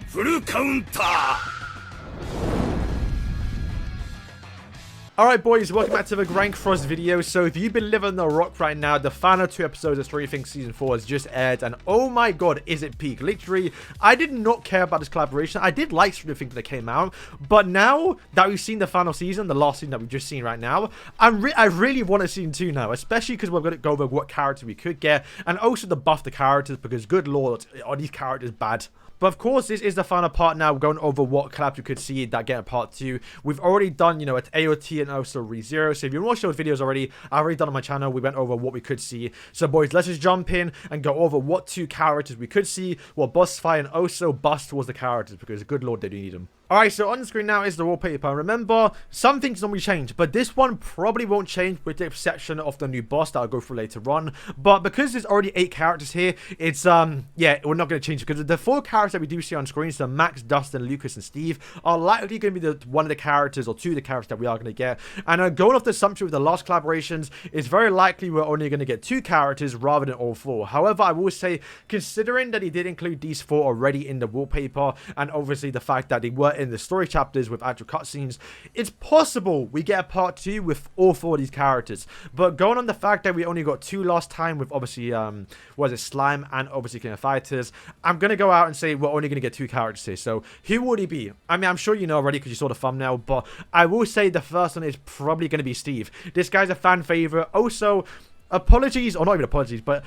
フルカウンター。 Alright boys, welcome back to the Grand Cross video. So if you've been living the rock right now, the final 2 episodes of Stranger Things Season 4 has just aired, and oh my god, is it peak. Literally, I did not care about this collaboration. I did like Stranger Things when it came out, but now that we've seen the final season, the last season that we've just seen right now, I really want a Season 2 now, especially because we're going to go over what character we could get, and also to buff the characters, because good lord, are these characters bad. But of course, this is the final part now. We're going over what collabs you could see that get a part 2. We've already done, you know, at AOT and also ReZero. So if you've watched those videos already, I've already done on my channel. We went over what we could see. So boys, let's just jump in and go over what 2 characters we could see, what buffs fire, and also buffs towards the characters, because good lord, they do need them. Alright, so on the screen now is the wallpaper. Remember, some things normally change, but this one probably won't change with the exception of the new boss that I'll go through later on. But because there's already 8 characters here, it's, yeah, we're not going to change, because the 4 characters that we do see on screen, so Max, Dustin, Lucas, and Steve, are likely going to be one of the characters, or 2 of the characters that we are going to get. And going off the assumption with the last collaborations, it's very likely we're only going to get 2 characters rather than all 4. However, I will say, considering that he did include these 4 already in the wallpaper, and obviously the fact that they were in the story chapters with actual cutscenes, it's possible we get a part 2 with all 4 of these characters. But going on the fact that we only got 2 last time with obviously Slime and obviously King of Fighters, I'm gonna go out and say we're only gonna get 2 characters here. So who would he be? I mean, I'm sure you know already because you saw the thumbnail, but I will say the first one is probably gonna be Steve. This guy's a fan favorite. Also, apologies, or not even apologies, but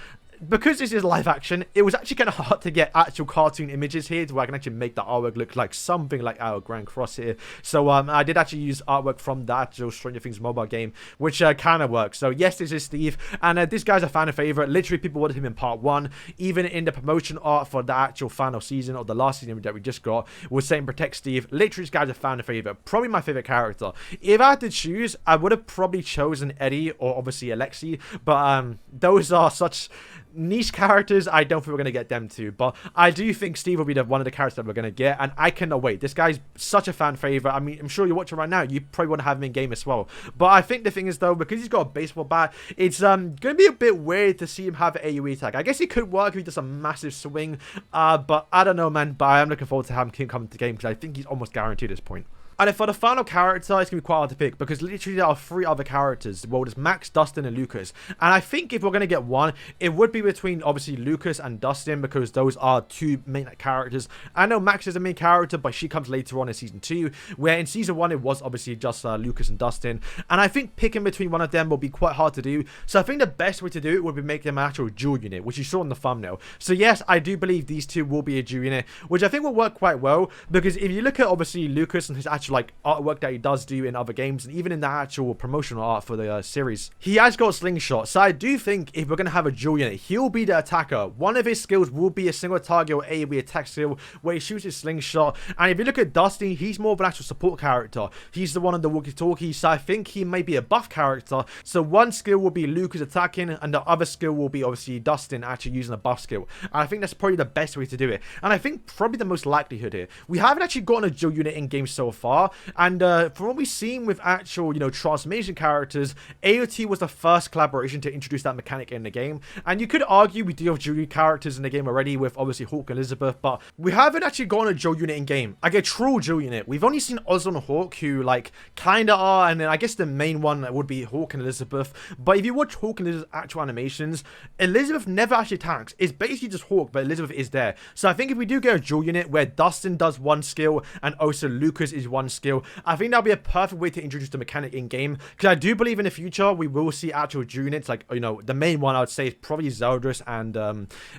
because this is live action, it was actually kind of hard to get actual cartoon images here to where I can actually make the artwork look like something like our Grand Cross here. So I did actually use artwork from the actual Stranger Things mobile game, which kind of works. So yes, this is Steve, and this guy's a fan favorite. Literally, people wanted him in part 1. Even in the promotion art for the actual final season, or the last season that we just got, was saying protect Steve. Literally, this guy's a fan favorite. Probably my favorite character. If I had to choose, I would have probably chosen Eddie or obviously Alexi, but those are such niche characters. I don't think we're going to get them too, but I do think Steve will be one of the characters that we're going to get, and I cannot wait. This guy's such a fan favorite. I mean, I'm sure you're watching right now, you probably want to have him in game as well. But I think the thing is though, because he's got a baseball bat, it's going to be a bit weird to see him have an AoE attack. I guess he could work if he does a massive swing, but I don't know, man. But I am looking forward to having him come to the game, because I think he's almost guaranteed at this point. And for the final character, it's going to be quite hard to pick, because literally there are 3 other characters. Well, there's Max, Dustin, and Lucas. And I think if we're going to get one, it would be between, obviously, Lucas and Dustin, because those are 2 main characters. I know Max is a main character, but she comes later on in Season 2, where in Season 1, it was obviously just Lucas and Dustin. And I think picking between one of them will be quite hard to do. So I think the best way to do it would be make them an actual dual unit, which you saw in the thumbnail. So yes, I do believe these 2 will be a dual unit, which I think will work quite well, because if you look at, obviously, Lucas and his actual, like, artwork that he does do in other games, and even in the actual promotional art for the series, he has got a slingshot. So I do think if we're going to have a dual unit, he'll be the attacker. One of his skills will be a single target or AoE attack skill where he shoots his slingshot. And if you look at Dustin, he's more of an actual support character. He's the one on the walkie-talkie, so I think he may be a buff character. So one skill will be Lucas attacking, and the other skill will be obviously Dustin actually using a buff skill. And I think that's probably the best way to do it, and I think probably the most likelihood here. We haven't actually gotten a dual unit in game so far, and from what we've seen with actual, you know, transformation characters, AOT was the first collaboration to introduce that mechanic in the game. And you could argue we do have dual characters in the game already with obviously Hawk and Elizabeth, but we haven't actually gotten a dual unit in game, like a true dual unit. We've only seen Oz and Hawk, who like kinda are, and then I guess the main one would be Hawk and Elizabeth. But if you watch Hawk and Elizabeth's actual animations, Elizabeth never actually attacks. It's basically just Hawk, but Elizabeth is there. So I think if we do get a dual unit where Dustin does one skill and also Lucas is one skill, I think that'll be a perfect way to introduce the mechanic in game, because I do believe in the future we will see actual dual units. Like, you know, the main one I would say is probably Zeldris and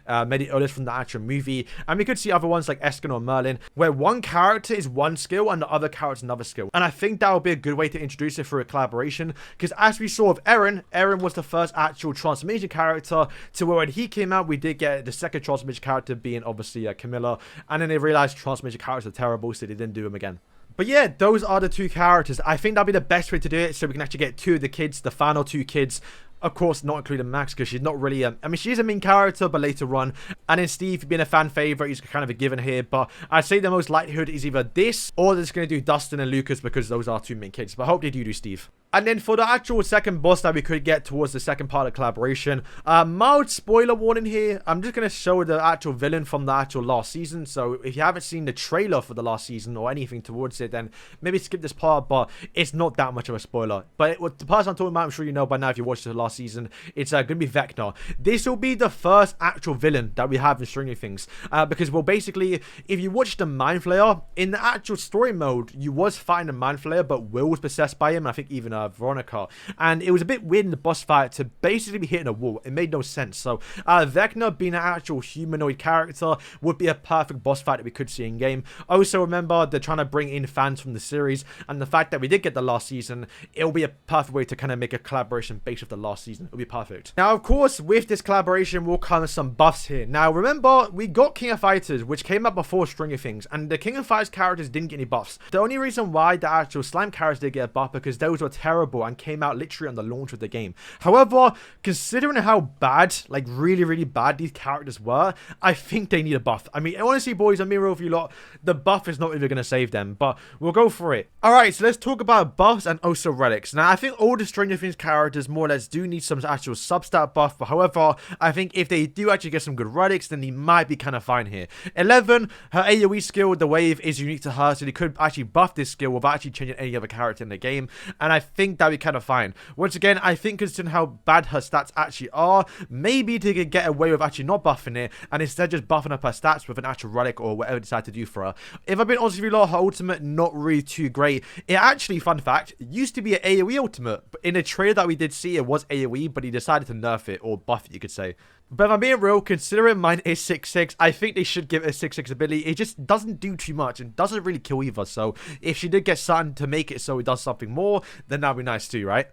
Mediolis from the actual movie, and we could see other ones like Eskin or Merlin, where one character is one skill and the other character is another skill. And I think that would be a good way to introduce it through a collaboration, because as we saw with Eren was the first actual transformation character, to where when he came out we did get the second transformation character being obviously Camilla, and then they realized transformation characters are terrible, so they didn't do them again. But yeah, those are the 2 characters. I think that'll be the best way to do it, so we can actually get 2 of the kids, the final 2 kids. Of course, not including Max, because she's not really I mean, she's a main character, but later on. And then Steve, being a fan favorite, he's kind of a given here. But I'd say the most likelihood is either this, or they're just going to do Dustin and Lucas, because those are 2 main kids. But I hope they do Steve. And then for the actual second boss that we could get towards the second part of the collaboration, mild spoiler warning here. I'm just going to show the actual villain from the actual last season. So if you haven't seen the trailer for the last season or anything towards it, then maybe skip this part, but it's not that much of a spoiler. But the person I'm talking about, I'm sure you know by now if you watched the last season, it's going to be Vecna. This will be the first actual villain that we have in Stranger Things. Because, well, basically, if you watch the Mind Flayer, in the actual story mode, you was fighting the Mind Flayer, but Will was possessed by him, I think even Veronica, and it was a bit weird in the boss fight to basically be hitting a wall. It made no sense. So Vecna being an actual humanoid character would be a perfect boss fight that we could see in game. Also, remember, they're trying to bring in fans from the series, and the fact that we did get the last season, it'll be a perfect way to kind of make a collaboration based off the last season. It'll be perfect. Now, of course, with this collaboration will come some buffs here. Now, remember, we got King of Fighters, which came out before Stranger Things, and the King of Fighters characters didn't get any buffs. The only reason why the actual slime characters did get a buff because those were terrible and came out literally on the launch of the game. However, considering how bad, like really bad these characters were, I think they need a buff. I mean, honestly, boys, I'm being real with you lot, the buff is not even going to save them, but we'll go for it. Alright, so let's talk about buffs and also relics. Now, I think all the Stranger Things characters more or less do need some actual substat buff, but however, I think if they do actually get some good relics, then they might be kind of fine here. 11, her AoE skill, the wave, is unique to her, so they could actually buff this skill without actually changing any other character in the game, and I think that'd be kind of fine. Once again, I think considering how bad her stats actually are, maybe they could get away with actually not buffing it, and instead just buffing up her stats with an actual relic or whatever they decide to do for her. If I've been honest with you lot, her ultimate, not really too great. It actually, fun fact, used to be an AoE ultimate, but in a trailer that we did see, it was AoE, but he decided to nerf it, or buff it, you could say. But if I'm being real, considering mine is 6-6, I think they should give it a 6-6 ability. It just doesn't do too much and doesn't really kill either. So if she did get something to make it so it does something more, then that'd be nice too, right?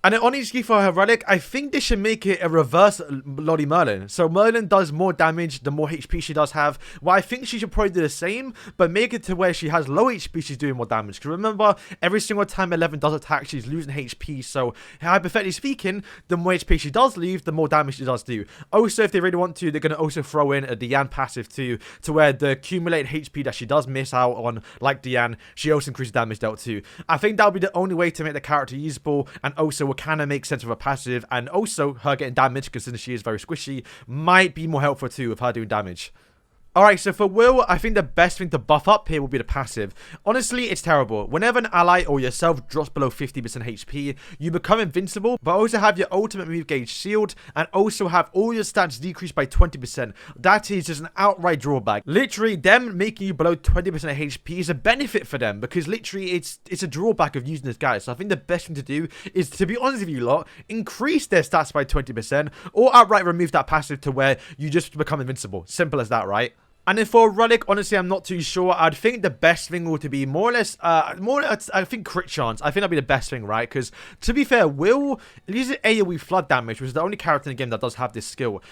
And then honestly, for her relic, I think they should make it a reverse Lottie Merlin. So Merlin does more damage the more HP she does have. Well, I think she should probably do the same, but make it to where she has low HP, she's doing more damage. Because remember, every single time 11 does attack, she's losing HP. So hypothetically speaking, the more HP she does leave, the more damage she does do. Also, if they really want to, they're going to also throw in a Diane passive too, to where the accumulated HP that she does miss out on, like Diane, she also increases damage dealt too. I think that would be the only way to make the character usable, and also will kind of make sense of a passive, and also her getting damage, considering she is very squishy, might be more helpful too with her doing damage. Alright, so for Will, I think the best thing to buff up here will be the passive. Honestly, it's terrible. Whenever an ally or yourself drops below 50% HP, you become invincible, but also have your ultimate move gauge sealed, and also have all your stats decreased by 20%. That is just an outright drawback. Literally, them making you below 20% HP is a benefit for them, because literally, it's a drawback of using this guy. So I think the best thing to do is, to be honest with you lot, increase their stats by 20%, or outright remove that passive to where you just become invincible. Simple as that, right? And then for a relic, honestly, I'm not too sure. I'd think the best thing would be more or less, I think crit chance. I think that'd be the best thing, right? Because to be fair, Will uses AoE flood damage, which is the only character in the game that does have this skill.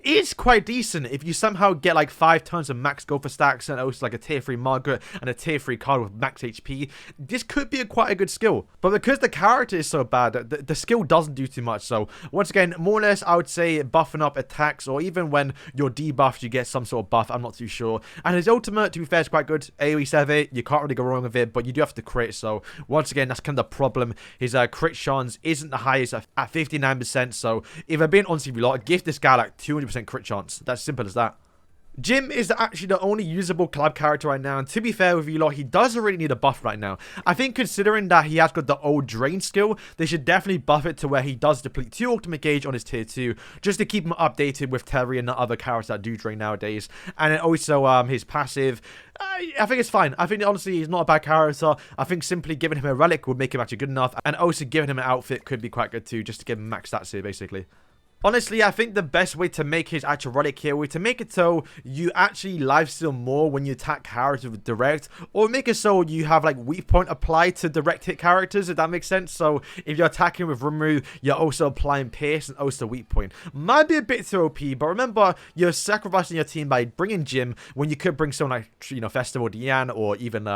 It's quite decent if you somehow get like 5 turns of max gopher stacks and also like a tier 3 Margaret and a tier 3 card with max HP. This could be quite a good skill. But because the character is so bad, the skill doesn't do too much. So once again, more or less, I would say buffing up attacks, or even when you're debuffed, you get some sort of buff. I'm not too sure. And his ultimate, to be fair, is quite good. AoE 7, you can't really go wrong with it, but you do have to crit. So once again, that's kind of the problem. His crit chance isn't the highest at 59%. So if I'm being honest with you lot, give this guy like 200% crit chance. That's simple as that. Jim is actually the only usable collab character right now, and to be fair with you lot, he doesn't really need a buff right now. I think considering that he has got the old drain skill, they should definitely buff it to where he does deplete 2 ultimate gauge on his tier 2, just to keep him updated with Terry and the other characters that do drain nowadays. And then also his passive, I think it's fine. I think honestly he's not a bad character. I think simply giving him a relic would make him actually good enough, and also giving him an outfit could be quite good too, just to give him max stats here basically. Honestly, I think the best way to make his actual relic here would to make it so you actually lifesteal more when you attack characters with direct, or make it so you have like weak point applied to direct hit characters, if that makes sense. So if you're attacking with Rimuru, you're also applying pierce and also weak point. Might be a bit too OP, but remember, you're sacrificing your team by bringing Jim when you could bring someone like, you know, Festival Diane, or even,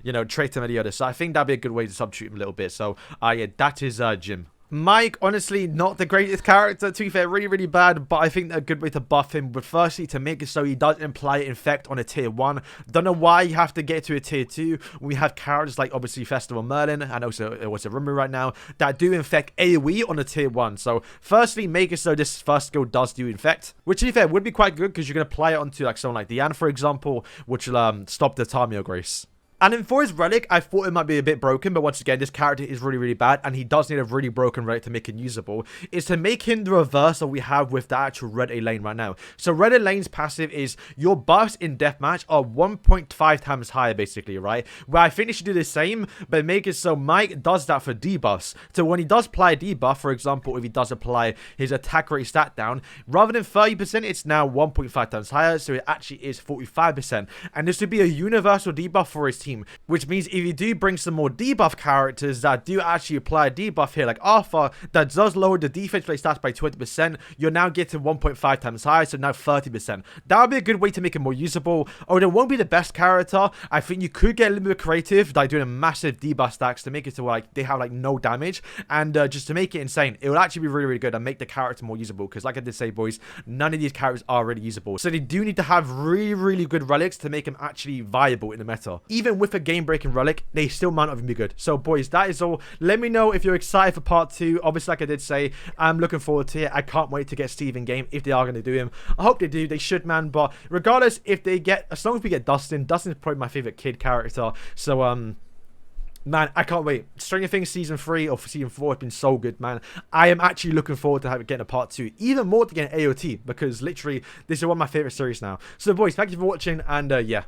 you know, Traitor Meliodas. So I think that'd be a good way to substitute him a little bit. So, yeah, that is Jim. Mike, honestly, not the greatest character, to be fair, really, really bad, but I think a good way to buff him would firstly to make it so he does imply infect on a tier 1. Don't know why you have to get to a tier 2. We have characters like, obviously, Festival Merlin, and also, it was a rumor right now, that do infect AoE on a tier 1. So, firstly, make it so this first skill does do infect, which, to be fair, would be quite good, because you can apply it onto, like, someone like Diane, for example, which will stop the Tamio Grace. And then for his relic, I thought it might be a bit broken, but once again, this character is really, really bad, and he does need a really broken relic to make him usable, is to make him the reverse that we have with the actual red A lane right now. So red A lane's passive is your buffs in deathmatch are 1.5 times higher, basically, right? Where I think they should do the same, but make it so Mike does that for debuffs. So when he does apply a debuff, for example, if he does apply his attack rate stat down, rather than 30%, it's now 1.5 times higher, so it actually is 45%. And this would be a universal debuff for his team. Which means if you do bring some more debuff characters that do actually apply a debuff here, like Arthur, that does lower the defense rate stats by 20%, you're now getting 1.5 times higher, so now 30%. That would be a good way to make it more usable. Although it won't be the best character, I think you could get a little bit creative by doing a massive debuff stacks to make it so like they have like no damage, and just to make it insane. It will actually be really, really good and make the character more usable, because like I did say, boys, none of these characters are really usable. So they do need to have really, really good relics to make them actually viable in the meta. Even with a game-breaking relic, they still might not even be good. So boys, that is all. Let me know if you're excited for part 2. Obviously, like I did say, I'm looking forward to it. I can't wait to get Steve in game if they are going to do him. I hope they do. They should, man. But regardless, if they get, as long as we get Dustin's probably my favorite kid character. So man, I can't wait. Stranger Things Season 3 or Season 4 has been so good, man. I am actually looking forward to getting a part 2. Even more to get an AOT, because literally, this is one of my favorite series now. So boys, thank you for watching, and yeah.